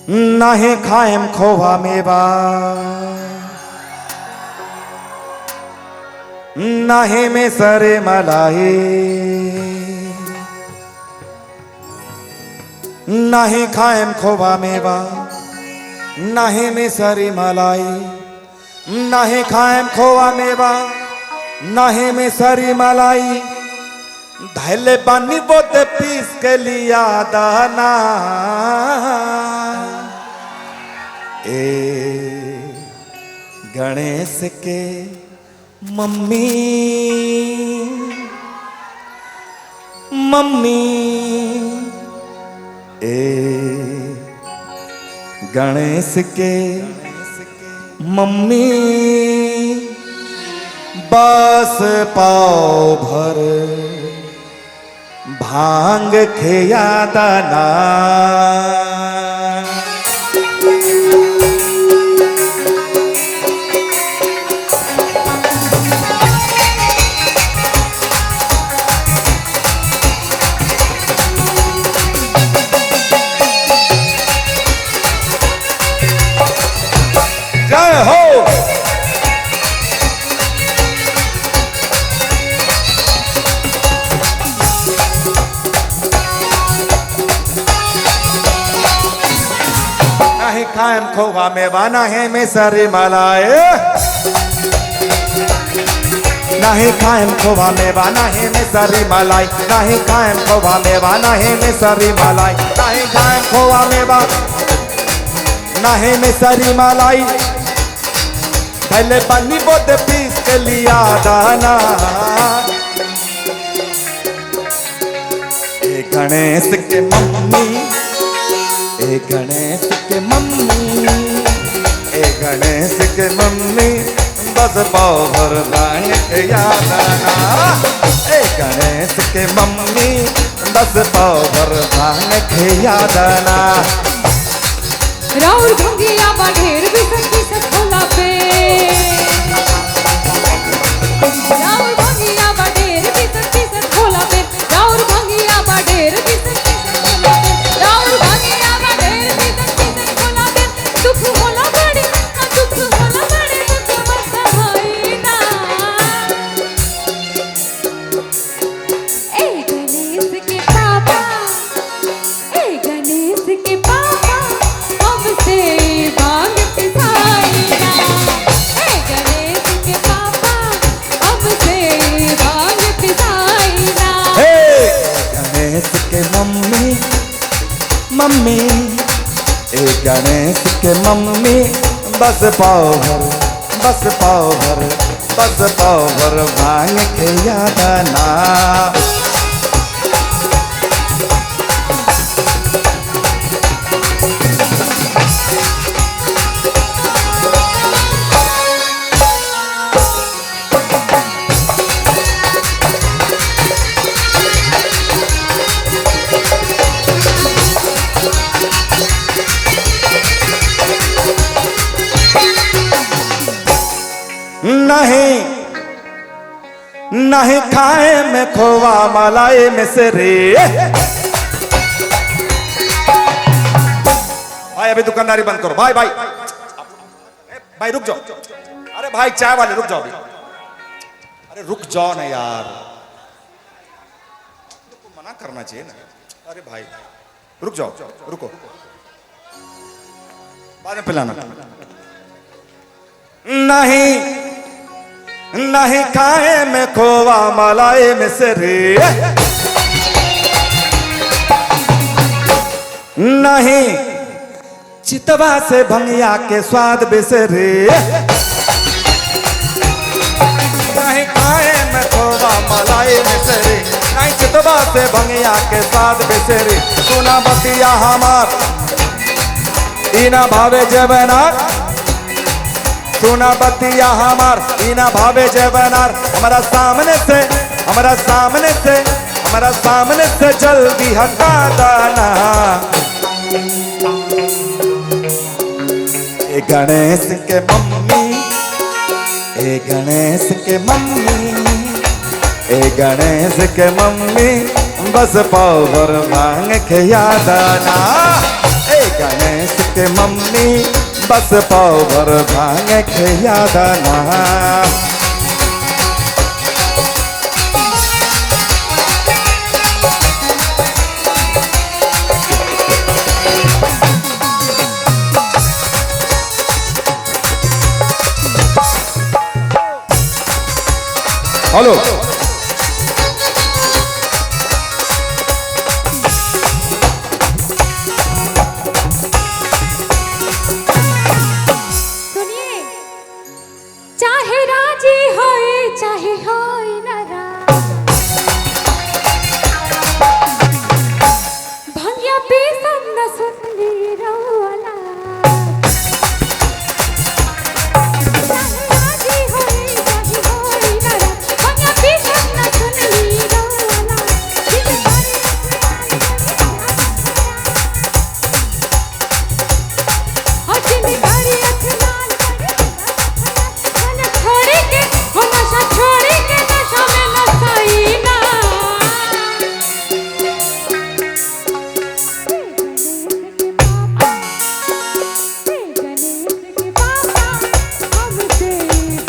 नाही खाएम खोवा मेवा, नाही में सरे मलाई, नाही खाएम खोवा मेवा, नाही में सरी मलाई, नाही खाएम खोवा मेवा, नाही में सरी मलाई, धैले पानी बोते पीस के लिया दाना, ए गणेश के मम्मी मम्मी, ए गणेश के मम्मी, बस पाव भर भांग खेया दाना। जय हो। नहीं खाएम खोवा मेवा, नहीं में सरी मलाई, नहीं खाएम खोवा मेवा, नहीं में सरी मलाई, नहीं खाएम खोवा मेवा, नहीं में सरी मलाई, नहीं खाएम खोवा मेवा, नहीं में सरी मलाई, पहले पानी बोते पीस के लिया दाना। ए गणेश के मम्मी, ए गणेश के मम्मी, ए गणेश के मम्मी, बस पाव भर भांग खेया दाना। ए गणेश के मम्मी, बस पाव भर भांग खेया दाना। राउर भंगिया बाढ़ेर बिसक खोला पे, राउर भंगिया बाढ़ेर बिसक खोला पे, राउर भंगिया बाढ़ेर बिसक खोला पे, राउर भंगिया बाढ़ेर बिसक खोला पे, दुख होला बड़ी, दुख होला बड़ी, दुख मत होई ना। ए गणेश के पापा, ए गणेश के पापा, हमसे भांग पिसाई ना। ए गणेश के पापा, हमसे भांग पिसाई ना। हे गणेश के मम्मी मम्मी, ए गणेश के मम्मी, बस पाव भर, बस पाव भर, बस पाव भर भांग खेया दाना। नहीं नहीं खाए में खोवा मलाई में से रे। भाई अभी दुकानदारी बंद करो, भाई भाई भाई रुक जाओ, अरे भाई चाय वाले रुक जाओ, अरे रुक जाओ ना यार, मना करना चाहिए ना। अरे भाई रुक जाओ, रुको, बाद में पिलाना। नहीं नहीं खाए में खोवा मलाई में से रे, नहीं चितवा से भंगिया के स्वाद बिसरे, नहीं खाए में खोवा मलाई में से रे, नहीं चितवा से भंगिया के स्वाद बिसरे। सुना बतिया हमार इना भावे जवनार, सुना बतिया हमार इना भावे जवनार, हमारा सामने से, हमारा सामने से, हमारा सामने से जल्दी हटा दाना। ए गणेश के मम्मी, ए गणेश के मम्मी, ए गणेश के मम्मी, बस पाव भर भांग खेया दाना। ए गणेश के मम्मी बस पाव भर भांग खियादाना। हेलो सुनिए, चाहे राजी होए चाहे होए नाराज, भंगिया पीसम न सुनली रौला। चाहे राजी होए चाहे होए नाराज, भंगिया पीसम न सुनली रौला। जिंदगी अखलाल छोड़ी के हो नशा छोड़ी के नशा में नसाई ना। गणेश के पापा हमसे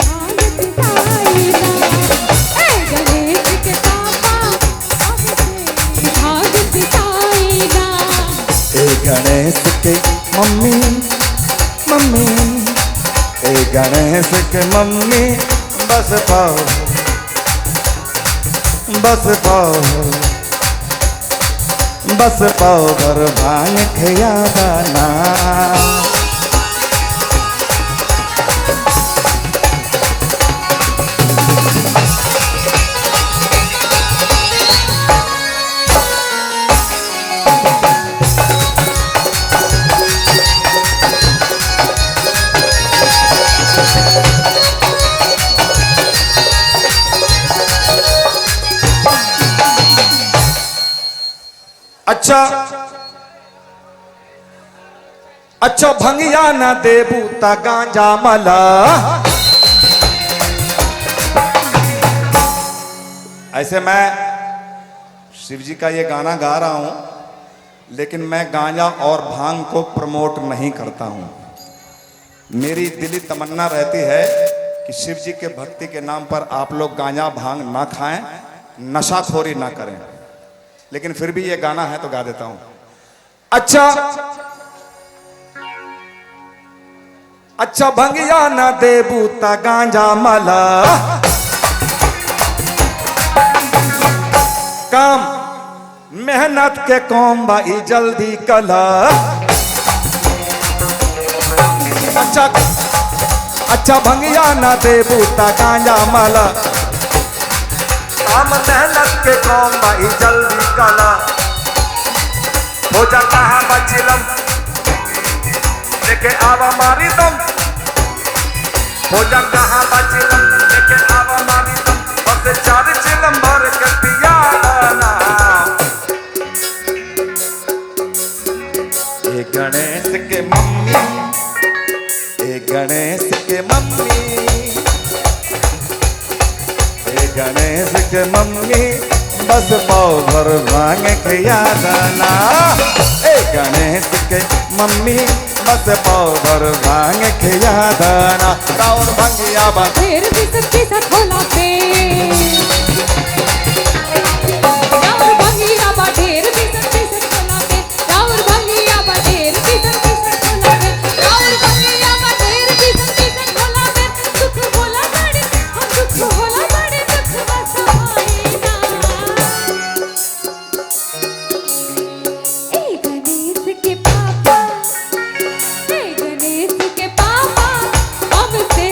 भांग पिसाई ना। गणेश के पापा हमसे भांग पिसाई ना। ए गणेश के मम्मी मम्मी, ए गणेश के मम्मी बस पाओ बस पाओ बस पाओ भर भांग खियादाना। अच्छा अच्छा भंगिया न देबू ता गांजा मला। ऐसे मैं शिव जी का ये गाना गा रहा हूं, लेकिन मैं गांजा और भांग को प्रमोट नहीं करता हूं। मेरी दिली तमन्ना रहती है कि शिव जी के भक्ति के नाम पर आप लोग गांजा भांग ना खाएं, नशाखोरी ना करें। लेकिन फिर भी ये गाना है तो गा देता हूं। अच्छा अच्छा भंगिया न देबू ता गांजा मला, काम मेहनत के कौम बाई जल्दी कला। अच्छा अच्छा भंगिया न देबू ता गांजा मला, काम मेहनत के कौम बाई जल्दी कला। हो जा कहाँ बचिलम लेके आवा मारी दम, हो जा कहाँ बचिलम लेके आवा मारी दम। बस 4 चिलम भर के पिया ना। ए गणेश के मम्मी, ए गणेश के मम्मी, गणेश के मम्मी बस पाव भर भांग खियादाना। ए गणेश के मम्मी बस पाव भर भांग खियादाना। और भंगिया बा ढेर पिसत होला पे, और भंगिया बा ढेर पिसत होला पे, और भंगिया बा ढेर पिसत होला पे, और भंगिया बा ढेर पिसत होला पे। दुख होला बड़े हम दुख होला बड़े दुख बसाई ना। ए गणेश के पापा, ए गणेश के पापा हमसे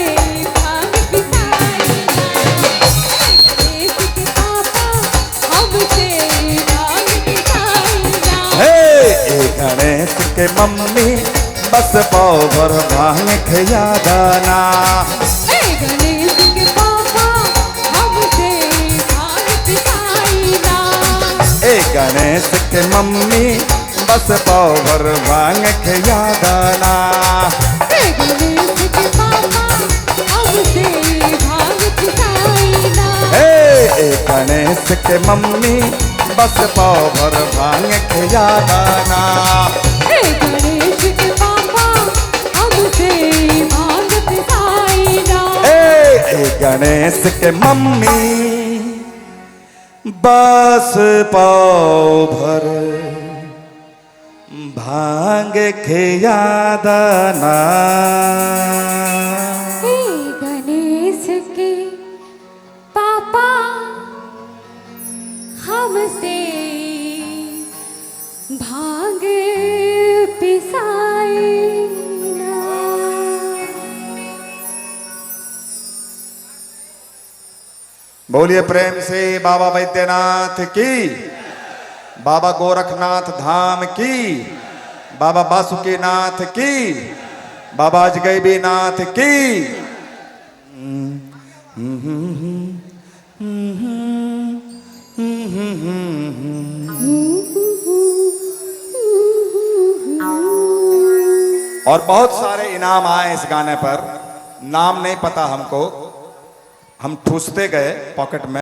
भांग पिसाई ना। गणेश के पापा हमसे भांग पिसाई ना। ए गणेश के मम्मी बस पाव भर भांग खियादाना। गणेश के पापा हमसे भांग पिसाई ना। ए गणेश के मम्मी बस पाव भर भांग खियादाना। गणेश के पापा हमसे भांग पिसाई ना। ए गणेश के मम्मी बस पाव भर भांग खियादाना। गणेश भैंस के मम्मी बस पाव भर भांग खियादाना। हे गणेश के पापा हमसे भांग पिसाए ना। बोलिए प्रेम से बाबा वैद्यनाथ की, बाबा गोरखनाथ धाम की, बाबा बासुकीनाथ की, बाबा अजगैबीनाथ की। और बहुत सारे इनाम आए इस गाने पर, नाम नहीं पता हमको, हम ठूसते गए पॉकेट में।